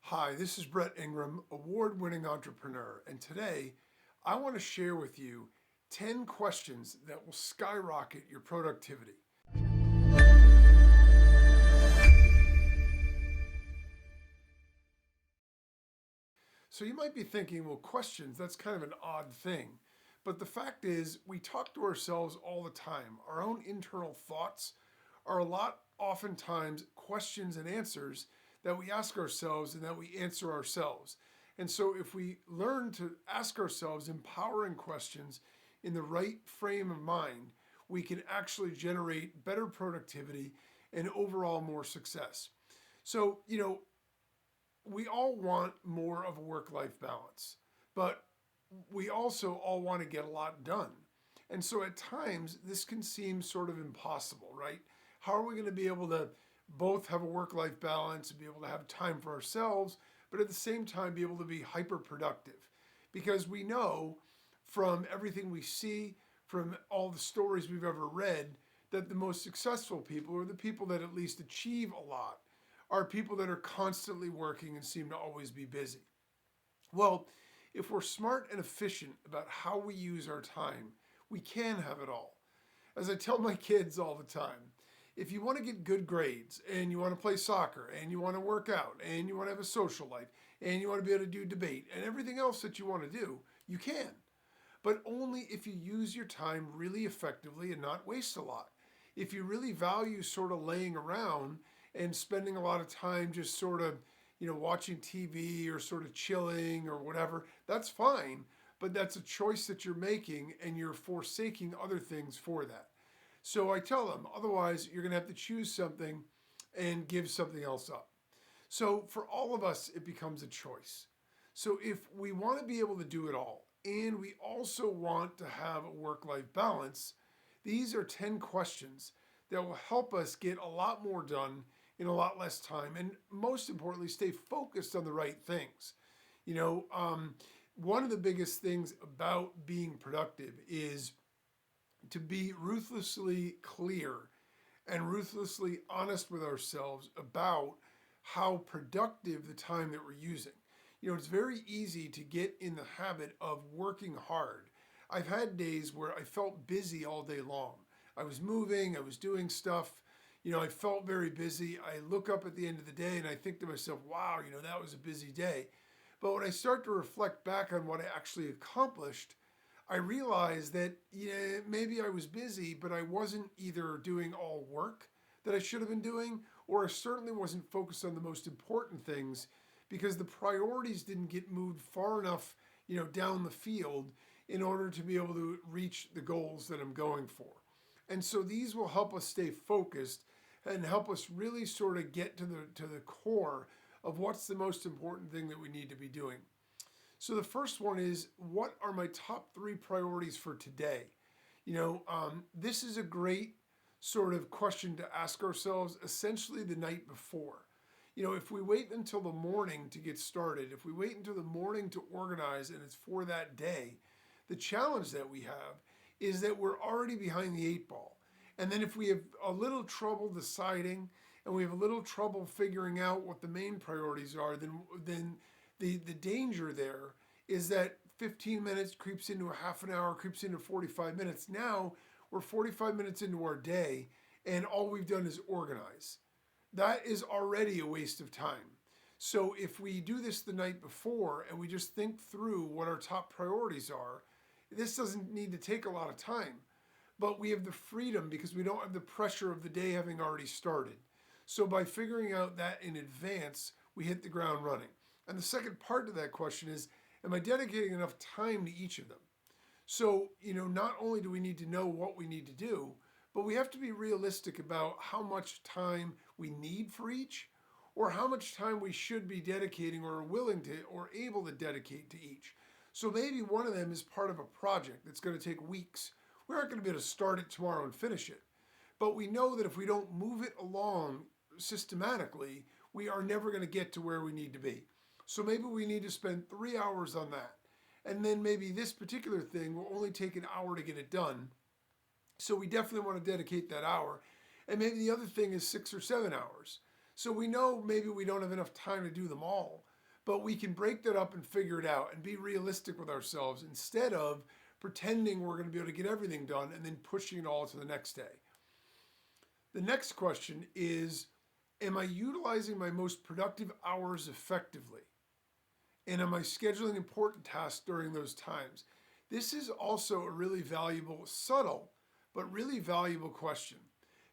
Hi, this is Brett Ingram, award-winning entrepreneur, and today I want to share with you 10 questions that will skyrocket your productivity. So you might be thinking, well, questions, that's kind of an odd thing. But the fact is, we talk to ourselves all the time. Our own internal thoughts are oftentimes questions and answers that we ask ourselves and that we answer ourselves. And so if we learn to ask ourselves empowering questions in the right frame of mind, we can actually generate better productivity and overall more success. So, we all want more of a work-life balance, but we also all want to get a lot done. And so at times, this can seem sort of impossible, right? How are we going to be able to both have a work-life balance and be able to have time for ourselves, but at the same time be able to be hyper-productive? Because we know from everything we see, from all the stories we've ever read, that the most successful people, or the people that at least achieve a lot, are people that are constantly working and seem to always be busy. Well, if we're smart and efficient about how we use our time, we can have it all. As I tell my kids all the time, if you want to get good grades and you want to play soccer and you want to work out and you want to have a social life and you want to be able to do debate and everything else that you want to do, you can. But only if you use your time really effectively and not waste a lot. If you really value sort of laying around and spending a lot of time just sort of, watching TV or sort of chilling or whatever, that's fine. But that's a choice that you're making and you're forsaking other things for that. So I tell them, otherwise you're going to have to choose something and give something else up. So for all of us, it becomes a choice. So if we want to be able to do it all, and we also want to have a work-life balance, these are 10 questions that will help us get a lot more done in a lot less time, and most importantly, stay focused on the right things. One of the biggest things about being productive is to be ruthlessly clear and ruthlessly honest with ourselves about how productive the time that we're using. It's very easy to get in the habit of working hard. I've had days where I felt busy all day long. I was moving, I was doing stuff, I felt very busy. I look up at the end of the day and I think to myself, wow, that was a busy day. But when I start to reflect back on what I actually accomplished, I realized that maybe I was busy, but I wasn't either doing all work that I should have been doing, or I certainly wasn't focused on the most important things because the priorities didn't get moved far enough, down the field in order to be able to reach the goals that I'm going for. And so these will help us stay focused and help us really sort of get to the core of what's the most important thing that we need to be doing. So the first one is, what are my top 3 priorities for today? This is a great sort of question to ask ourselves essentially the night before. If we wait until the morning to get started, if we wait until the morning to organize and it's for that day, the challenge that we have is that we're already behind the 8 ball. And then if we have a little trouble deciding and we have a little trouble figuring out what the main priorities are, then the danger there is that 15 minutes creeps into a half an hour, creeps into 45 minutes. Now we're 45 minutes into our day and all we've done is organize. That is already a waste of time. So if we do this the night before and we just think through what our top priorities are, this doesn't need to take a lot of time. But we have the freedom because we don't have the pressure of the day having already started. So by figuring out that in advance, we hit the ground running. And the second part of that question is, am I dedicating enough time to each of them? So, not only do we need to know what we need to do, but we have to be realistic about how much time we need for each, or how much time we should be dedicating or are willing to or able to dedicate to each. So maybe one of them is part of a project that's going to take weeks. We aren't going to be able to start it tomorrow and finish it. But we know that if we don't move it along systematically, we are never going to get to where we need to be. So maybe we need to spend 3 hours on that. And then maybe this particular thing will only take an hour to get it done. So we definitely want to dedicate that hour. And maybe the other thing is 6 or 7 hours. So we know maybe we don't have enough time to do them all. But we can break that up and figure it out and be realistic with ourselves instead of pretending we're going to be able to get everything done and then pushing it all to the next day. The next question is, am I utilizing my most productive hours effectively? And am I scheduling important tasks during those times? This is also a really valuable, subtle, but really valuable question.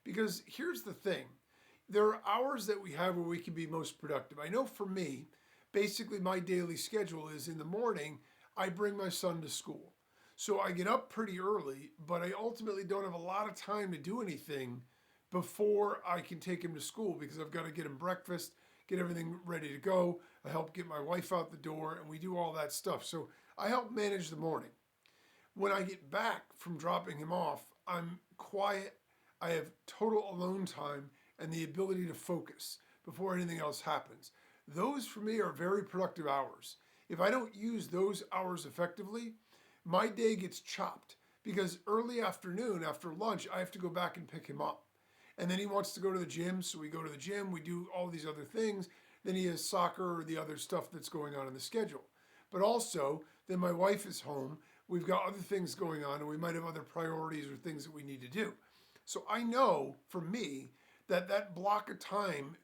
Because here's the thing. There are hours that we have where we can be most productive. I know for me, basically my daily schedule is in the morning, I bring my son to school. So I get up pretty early, but I ultimately don't have a lot of time to do anything before I can take him to school because I've got to get him breakfast, get everything ready to go. I help get my wife out the door and we do all that stuff. So I help manage the morning. When I get back from dropping him off, I'm quiet. I have total alone time and the ability to focus before anything else happens. Those for me are very productive hours. If I don't use those hours effectively, my day gets chopped because early afternoon after lunch, I have to go back and pick him up. And then he wants to go to the gym, so we go to the gym, we do all these other things. Then he has soccer or the other stuff that's going on in the schedule. But also, then my wife is home, we've got other things going on, and we might have other priorities or things that we need to do. So I know, for me, that that block of time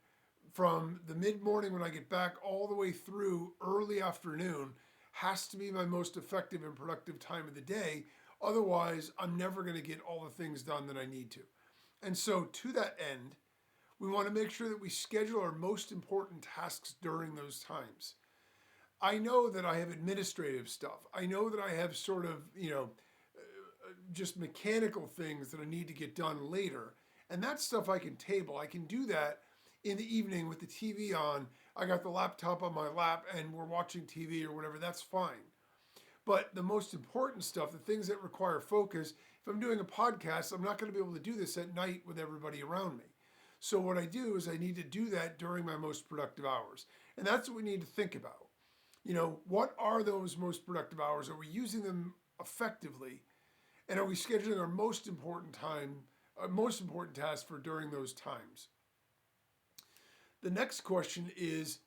from the mid-morning when I get back all the way through early afternoon has to be my most effective and productive time of the day. Otherwise, I'm never going to get all the things done that I need to. And so to that end, we want to make sure that we schedule our most important tasks during those times. I know that I have administrative stuff. I know that I have sort of, just mechanical things that I need to get done later. And that stuff I can table. I can do that in the evening with the TV on. I got the laptop on my lap and we're watching TV or whatever. That's fine. But the most important stuff, the things that require focus, if I'm doing a podcast, I'm not going to be able to do this at night with everybody around me. So what I do is I need to do that during my most productive hours. And that's what we need to think about. What are those most productive hours? Are we using them effectively? And are we scheduling our most important task for during those times? The next question is,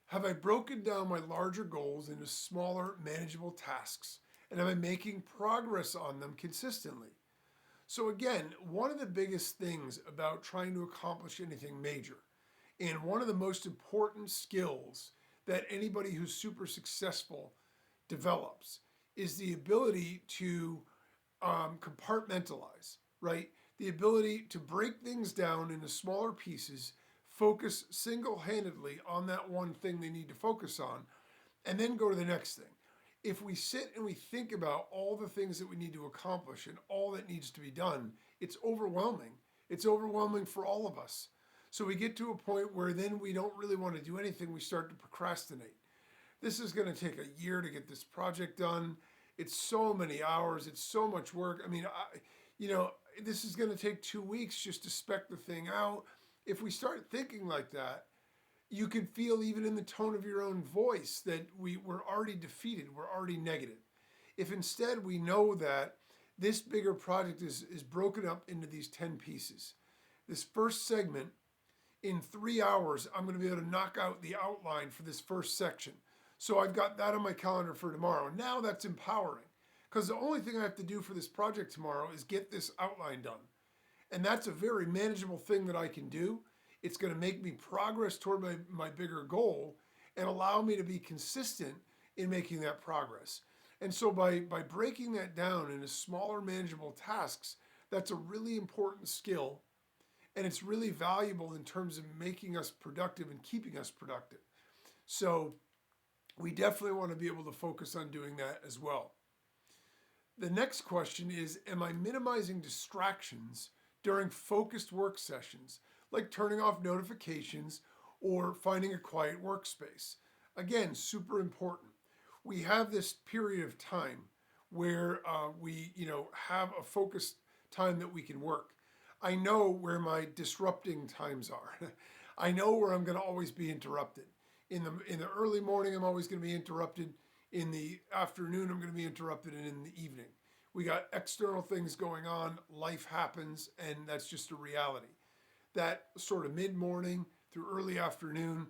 have I broken down my larger goals into smaller, manageable tasks? And am I making progress on them consistently? So again, one of the biggest things about trying to accomplish anything major, and one of the most important skills that anybody who's super successful develops, is the ability to compartmentalize, right? The ability to break things down into smaller pieces, focus single-handedly on that one thing they need to focus on, and then go to the next thing. If we sit and we think about all the things that we need to accomplish and all that needs to be done, it's overwhelming. It's overwhelming for all of us. So we get to a point where then we don't really want to do anything. We start to procrastinate. This is going to take a year to get this project done. It's so many hours. It's so much work. I mean, this is going to take 2 weeks just to spec the thing out. If we start thinking like that, you can feel even in the tone of your own voice that we're already defeated, we're already negative. If instead we know that this bigger project is broken up into these 10 pieces, this first segment, in 3 hours, I'm going to be able to knock out the outline for this first section. So I've got that on my calendar for tomorrow. Now that's empowering because the only thing I have to do for this project tomorrow is get this outline done. And that's a very manageable thing that I can do. It's going to make me progress toward my bigger goal and allow me to be consistent in making that progress. And so by breaking that down into smaller manageable tasks, that's a really important skill. And it's really valuable in terms of making us productive and keeping us productive. So we definitely want to be able to focus on doing that as well. The next question is, am I minimizing distractions during focused work sessions, like turning off notifications or finding a quiet workspace? Again, super important. We have this period of time where we have a focused time that we can work. I know where my disrupting times are. I know where I'm going to always be interrupted. In the early morning, I'm always going to be interrupted. In the afternoon, I'm going to be interrupted, and in the evening. We got external things going on, life happens, and that's just a reality. That sort of mid-morning through early afternoon,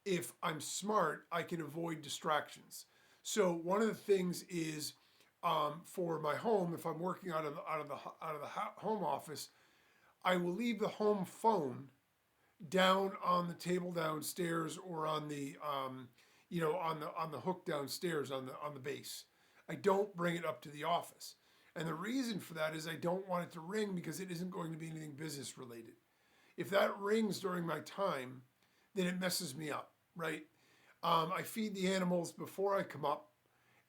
if I'm smart, I can avoid distractions. So one of the things is for my home, if I'm working out of the home office, I will leave the home phone down on the table downstairs or on the on the hook downstairs on the base. I don't bring it up to the office. And the reason for that is I don't want it to ring because it isn't going to be anything business related. If that rings during my time, then it messes me up, right? I feed the animals before I come up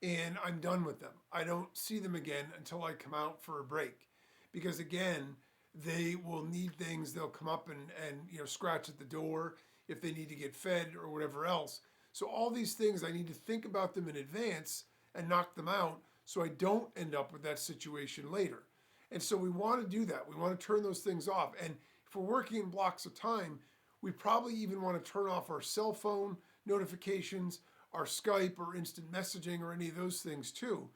and I'm done with them. I don't see them again until I come out for a break. Because again, they will need things, they'll come up and scratch at the door if they need to get fed or whatever else. So all these things, I need to think about them in advance and knock them out so I don't end up with that situation later. And so we want to do that. We want to turn those things off. And if we're working in blocks of time, we probably even want to turn off our cell phone notifications, our Skype or instant messaging or any of those things too.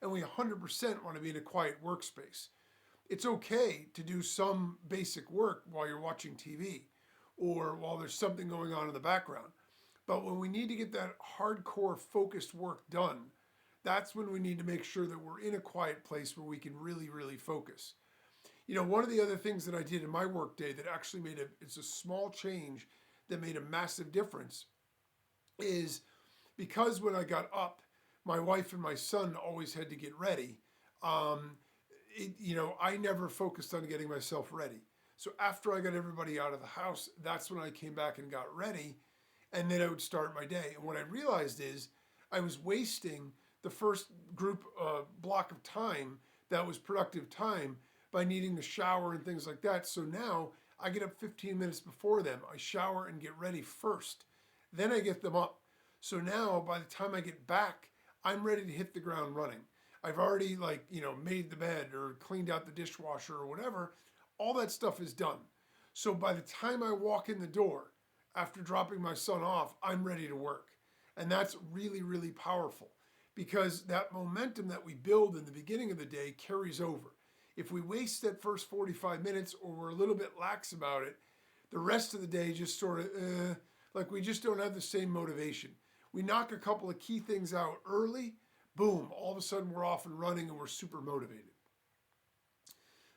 And we 100% want to be in a quiet workspace. It's okay to do some basic work while you're watching TV or while there's something going on in the background. But when we need to get that hardcore focused work done, that's when we need to make sure that we're in a quiet place where we can really, really focus. One of the other things that I did in my workday that actually it's a small change that made a massive difference is because when I got up, my wife and my son always had to get ready. I never focused on getting myself ready. So after I got everybody out of the house, that's when I came back and got ready, and then I would start my day. And what I realized is I was wasting the first block of time that was productive time by needing to shower and things like that. So now I get up 15 minutes before them. I shower and get ready first. Then I get them up. So now by the time I get back, I'm ready to hit the ground running. I've already made the bed or cleaned out the dishwasher or whatever. All that stuff is done. So by the time I walk in the door after dropping my son off, I'm ready to work. And that's really, really powerful because that momentum that we build in the beginning of the day carries over. If we waste that first 45 minutes or we're a little bit lax about it, the rest of the day just sort of, we just don't have the same motivation. We knock a couple of key things out early, boom, all of a sudden we're off and running and we're super motivated.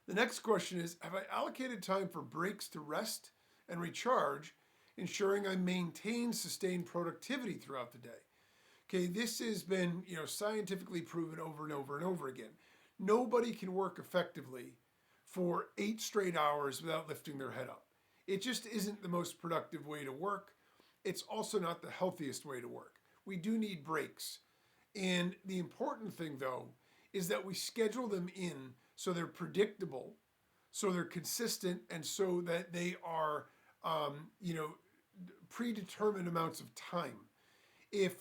The next question is, have I allocated time for breaks to rest and recharge, ensuring I maintain sustained productivity throughout the day? Okay, this has been scientifically proven over and over and over again. Nobody can work effectively for 8 straight hours without lifting their head up. It just isn't the most productive way to work. It's also not the healthiest way to work. We do need breaks. And the important thing, though, is that we schedule them in so they're predictable, so they're consistent, and so that they are, predetermined amounts of time. If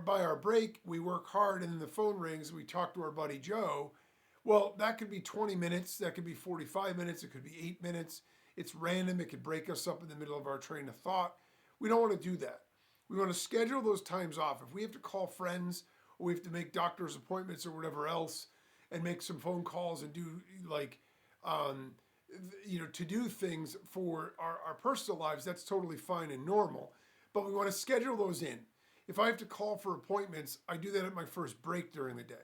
by our break, we work hard and then the phone rings, we talk to our buddy Joe, well, that could be 20 minutes, that could be 45 minutes, it could be 8 minutes. It's random, it could break us up in the middle of our train of thought. We don't want to do that. We want to schedule those times off. If we have to call friends or we have to make doctor's appointments or whatever else and make some phone calls and do to do things for our personal lives, that's totally fine and normal. But we want to schedule those in. If I have to call for appointments, I do that at my first break during the day.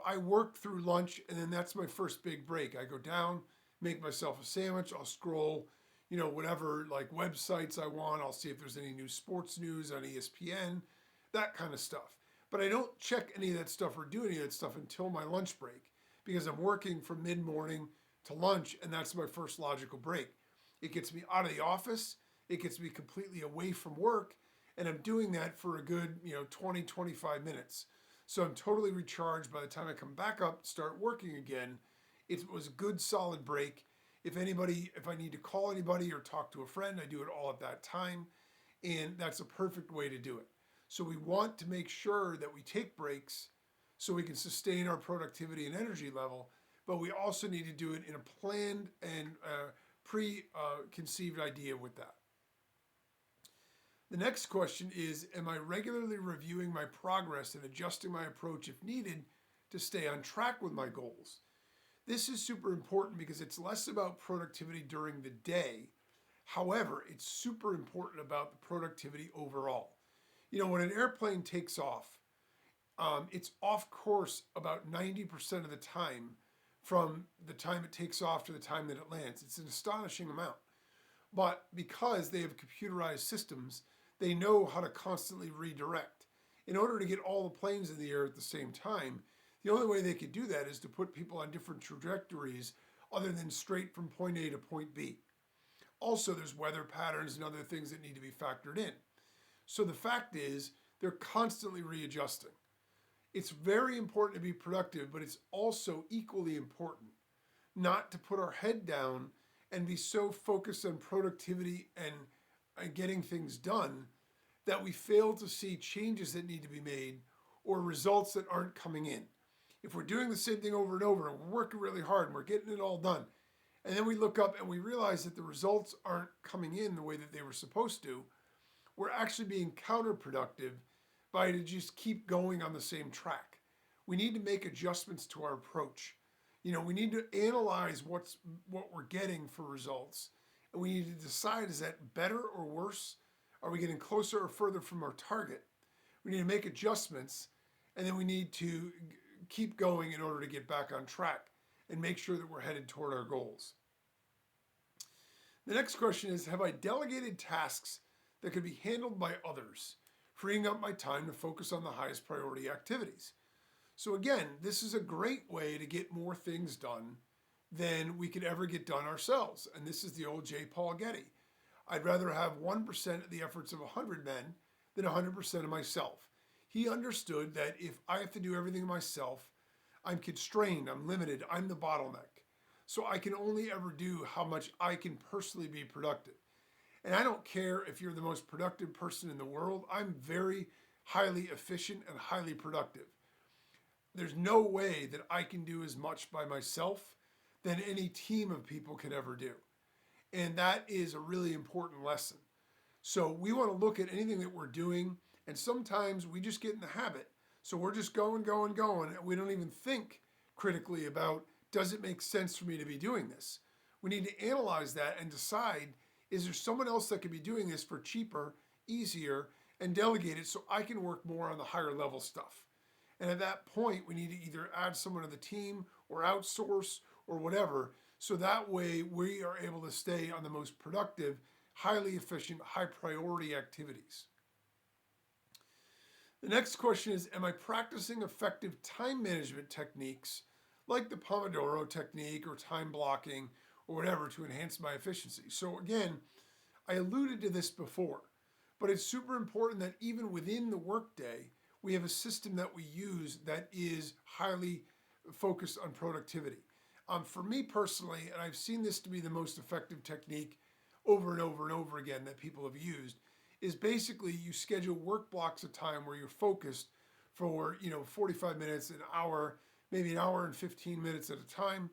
I work through lunch and then that's my first big break. I go down, make myself a sandwich, I'll scroll, whatever websites I want. I'll see if there's any new sports news on ESPN, that kind of stuff. But I don't check any of that stuff or do any of that stuff until my lunch break because I'm working from mid-morning to lunch and that's my first logical break. It gets me out of the office, it gets me completely away from work, and I'm doing that for a good 20, 25 minutes. So I'm totally recharged by the time I come back up, start working again. It was a good solid break. If I need to call anybody or talk to a friend, I do it all at that time. And that's a perfect way to do it. So we want to make sure that we take breaks so we can sustain our productivity and energy level, but we also need to do it in a planned and preconceived idea with that. The next question is, am I regularly reviewing my progress and adjusting my approach if needed to stay on track with my goals? This is super important because it's less about productivity during the day. However, it's super important about the productivity overall. When an airplane takes off, it's off course about 90% of the time from the time it takes off to the time that it lands. It's an astonishing amount. But because they have computerized systems, they know how to constantly redirect. In order to get all the planes in the air at the same time, the only way they could do that is to put people on different trajectories other than straight from point A to point B. Also, there's weather patterns and other things that need to be factored in. So the fact is, they're constantly readjusting. It's very important to be productive, but it's also equally important not to put our head down and be so focused on productivity and getting things done that we fail to see changes that need to be made or results that aren't coming in. If we're doing the same thing over and over and we're working really hard and we're getting it all done, and then we look up and we realize that the results aren't coming in the way that they were supposed to, we're actually being counterproductive by to just keep going on the same track. We need to make adjustments to our approach. We need to analyze what we're getting for results, and we need to decide, is that better or worse? Are we getting closer or further from our target? We need to make adjustments, and then we need to keep going in order to get back on track and make sure that we're headed toward our goals. The next question is, have I delegated tasks that could be handled by others, freeing up my time to focus on the highest priority activities? So again, this is a great way to get more things done than we could ever get done ourselves. And this is the old J. Paul Getty. I'd rather have 1% of the efforts of 100 men than 100% of myself. He understood that if I have to do everything myself, I'm constrained, I'm limited, I'm the bottleneck. So I can only ever do how much I can personally be productive. And I don't care if you're the most productive person in the world. I'm very highly efficient and highly productive. There's no way that I can do as much by myself than any team of people can ever do. And that is a really important lesson. So we want to look at anything that we're doing, and sometimes we just get in the habit. So we're just going, and we don't even think critically about, does it make sense for me to be doing this? We need to analyze that and decide, is there someone else that could be doing this for cheaper, easier, and delegate it so I can work more on the higher level stuff? And at that point, we need to either add someone to the team or outsource or whatever, so that way we are able to stay on the most productive, highly efficient, high priority activities. The next question is, am I practicing effective time management techniques like the Pomodoro technique or time blocking or whatever to enhance my efficiency? So again, I alluded to this before, but it's super important that even within the workday, we have a system that we use that is highly focused on productivity. For me personally, and I've seen this to be the most effective technique over and over and over again that people have used, is basically you schedule work blocks of time where you're focused for 45 minutes, an hour, maybe an hour and 15 minutes at a time,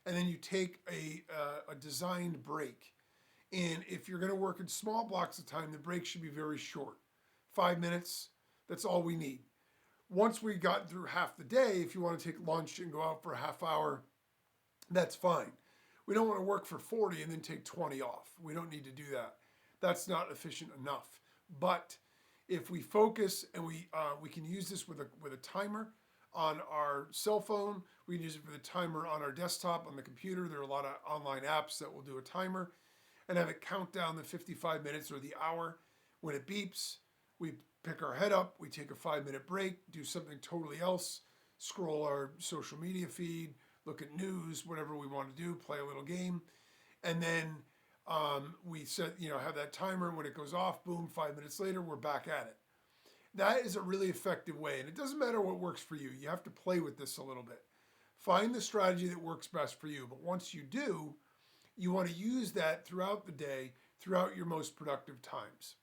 and then you take a designed break. And if you're going to work in small blocks of time, the break should be very short, 5 minutes. That's all we need. Once we got through half the day, if you want to take lunch and go out for a half hour, that's fine. We don't want to work for 40 and then take 20 off. We don't need to do that. That's not efficient enough. But if we focus and we can use this with a timer on our cell phone, we can use it for the timer on our desktop, on the computer. There are a lot of online apps that will do a timer and have it count down the 55 minutes or the hour. When it beeps, we pick our head up, we take a 5-minute break, do something totally else, scroll our social media feed, look at news, whatever we want to do, play a little game, and then we set, have that timer. When it goes off, boom, 5 minutes later, we're back at it. That is a really effective way, and it doesn't matter what works for you. You have to play with this a little bit. Find the strategy that works best for you, but once you do, you want to use that throughout the day, throughout your most productive times.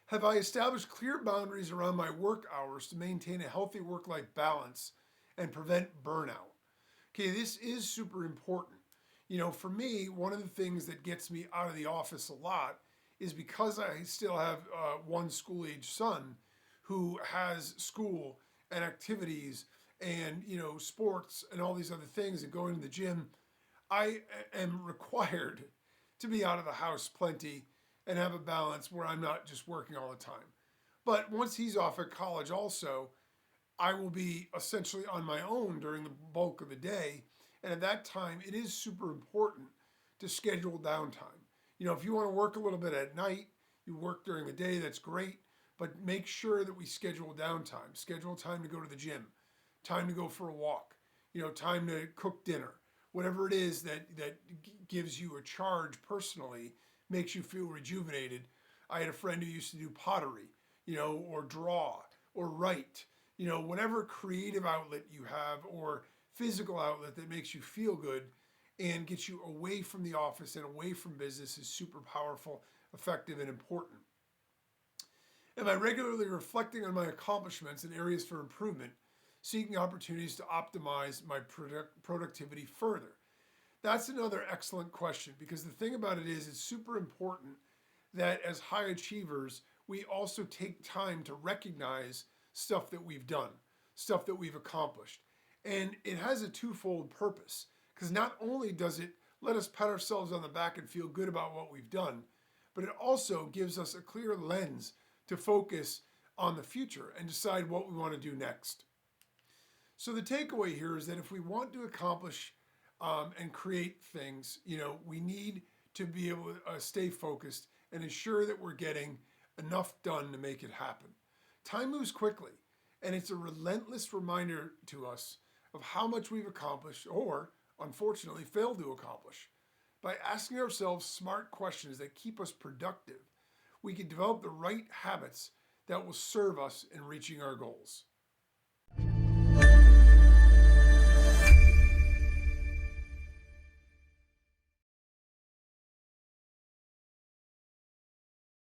Have I established clear boundaries around my work hours to maintain a healthy work-life balance and prevent burnout? Okay, this is super important. For me, one of the things that gets me out of the office a lot is because I still have one school-age son who has school and activities and, sports and all these other things and going to the gym. I am required to be out of the house plenty and have a balance where I'm not just working all the time. But once he's off at college also, I will be essentially on my own during the bulk of the day. And at that time, it is super important to schedule downtime. You know, if you want to work a little bit at night, you work during the day, that's great. But make sure that we schedule downtime. Schedule time to go to the gym, time to go for a walk, you know, time to cook dinner. Whatever it is that gives you a charge personally, makes you feel rejuvenated. I had a friend who used to do pottery, you know, or draw or write, you know, whatever creative outlet you have or physical outlet that makes you feel good and gets you away from the office and away from business is super powerful, effective, and important. Am I regularly reflecting on my accomplishments and areas for improvement, seeking opportunities to optimize my productivity further? That's another excellent question, because the thing about it is it's super important that as high achievers, we also take time to recognize stuff that we've done, stuff that we've accomplished. And it has a twofold purpose, because not only does it let us pat ourselves on the back and feel good about what we've done, but it also gives us a clear lens to focus on the future and decide what we want to do next. So the takeaway here is that if we want to accomplish and create things, you know, we need to be able to stay focused and ensure that we're getting enough done to make it happen. Time moves quickly, and it's a relentless reminder to us of how much we've accomplished or, unfortunately, failed to accomplish. By asking ourselves smart questions that keep us productive, we can develop the right habits that will serve us in reaching our goals.